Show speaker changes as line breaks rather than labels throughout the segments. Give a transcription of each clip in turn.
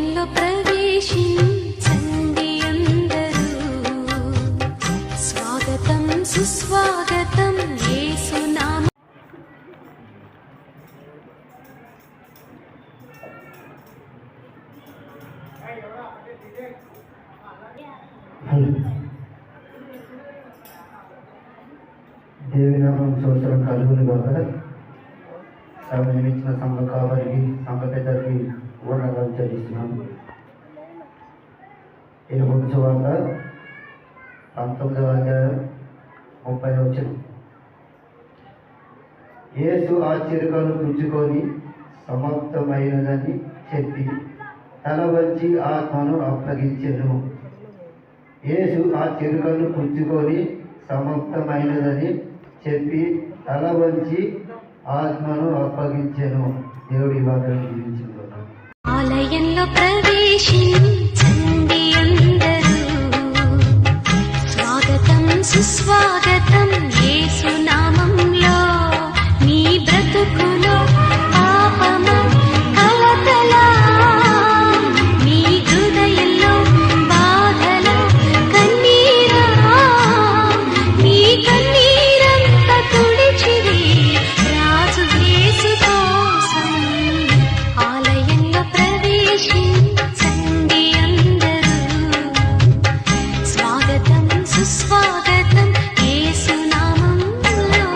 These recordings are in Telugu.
ఆలయంలో ప్రవేశించండి అందరూ, స్వాగతం సుస్వాగతం యేసునామ.
దేవినామం స్తోత్రం కలుగును గాక. సమయం ఇచ్చిన సంఘ కావారికి సంఘ పెద్దలకి ఊరగాలు చెల్లిస్తున్నాము. ఈ సువార్త 19:30 యేసు ఆ చిరుకను పుచ్చుకొని సమాప్తమైనదని చెప్పి తల వంచి ఆత్మను అప్పగించెను. యేసు ఆ చిరుకను పుచ్చుకొని సమాప్తమైనదని చెప్పి తల వంచి ఆత్మను అప్పగించెను. దేవుడి వాక్యం జీవించును.
ఆలయంలో ప్రవేశించండి అందరూ, స్వాగతం సుస్వాగతం యేసునామంలో. నీ బ్రతుకులో పాపము కలతల, నీ హృదయంలో బాధల కన్నీరా, నీ కన్నీరంతా తుడిచిరి రాజు యేసు కోసం. ఆలయంలో ప్రవేశించండి అందరూ, స్వాగతం సుస్వాగతం యేసునామంలో.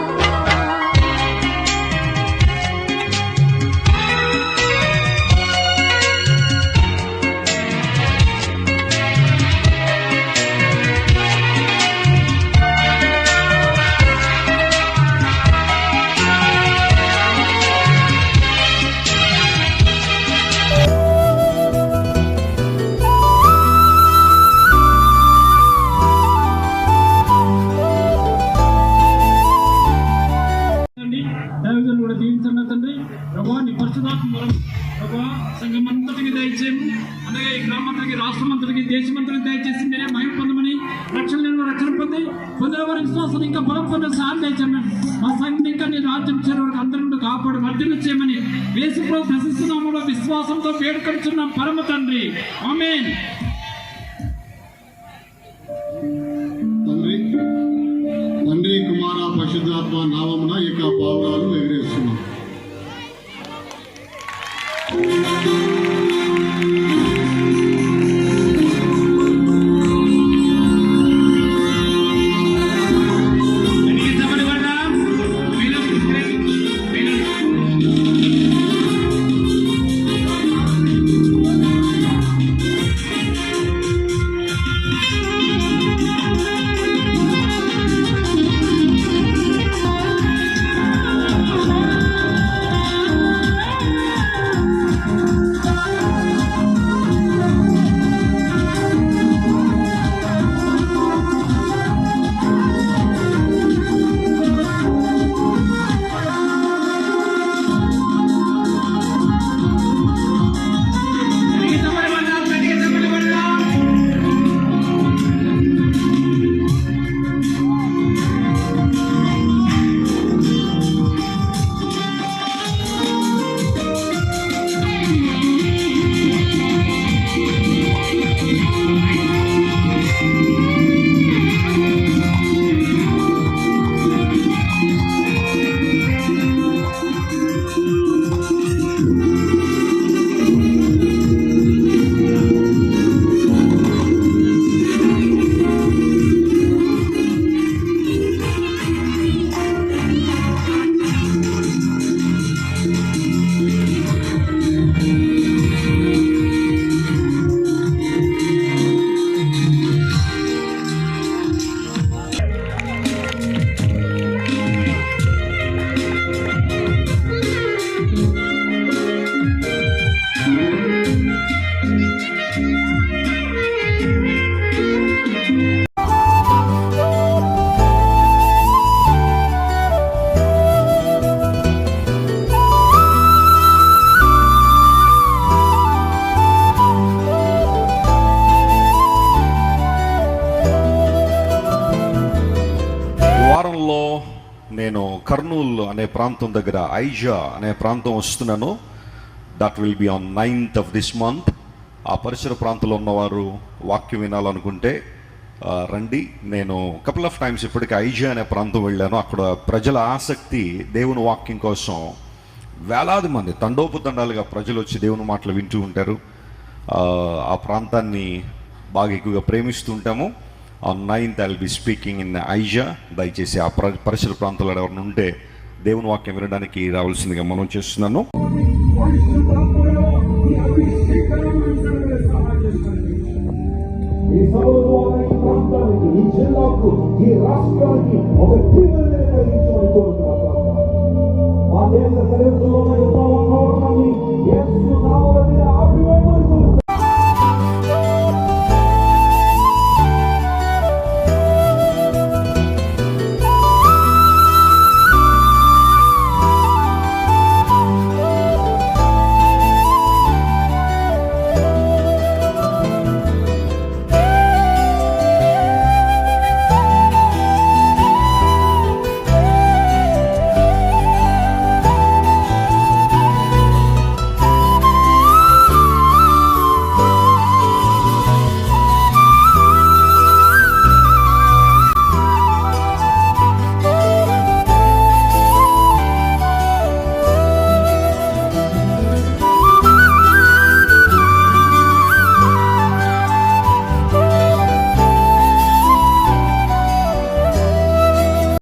దైవజనులు కూడా దీవించండి తండ్రి. ప్రభా నీ పరిశుధాత్మ వరం ప్రభా సంఘమంతటికి దయచేయము, అలాగే ఈ గ్రామంతటికి, రాష్ట్రమంతటికి, దేశమంతటికి దయచేసి మీరే మహిమ పొందమని, రక్షణ లేని రక్షణ పొందిన వారి విశ్వాసం ఇంకా బలం పొందిన సాయం దయచేయమని, మా సంఘం ఇంకా నీ రాజ్యం చేరువరకు అందరిని కాపాడు వర్ధిల్లు చేయమని యేసు ప్రభు ప్రశస్తనామములో విశ్వాసంతో వేడుకొనుచున్నాం పరమ తండ్రి. ఆమేన్.
తండ్రి కుమార పరిశుద్ధాత్మ నామమున ఏక పావురాలు ఎగిరేస్తున్నాం.
నేను కర్నూలు అనే ప్రాంతం దగ్గర ఐజా అనే ప్రాంతం వస్తున్నాను. That will be on 9th of this month. ఆ పరిసర ప్రాంతంలో ఉన్నవారు వాక్యం వినాలనుకుంటే రండి. నేను కపుల్ ఆఫ్ టైమ్స్ ఇప్పటికీ ఐజా అనే ప్రాంతం వెళ్ళాను. అక్కడ ప్రజల ఆసక్తి దేవుని వాక్యం కోసం, వేలాది మంది తండోపతండాలుగా ప్రజలు వచ్చి దేవుని మాటలు వింటూ ఉంటారు. ఆ ప్రాంతాన్ని బాగా ఎక్కువగా ప్రేమిస్తూ ఉంటాము. On 9th I'll be speaking in Aiza. దయచేసి ఆ పరిసర ప్రాంతాల్లో ఎవరైనా ఉంటే దేవుని వాక్యం వినడానికి రావాల్సిందిగా మనం చేస్తున్నాను.
ఈ సభలో ఈ ప్రాంతానికి, ఈ జిల్లాకు, ఈ రాష్ట్రానికి ఒక దీవెనగా కలిగించమని కోరుతున్నాను.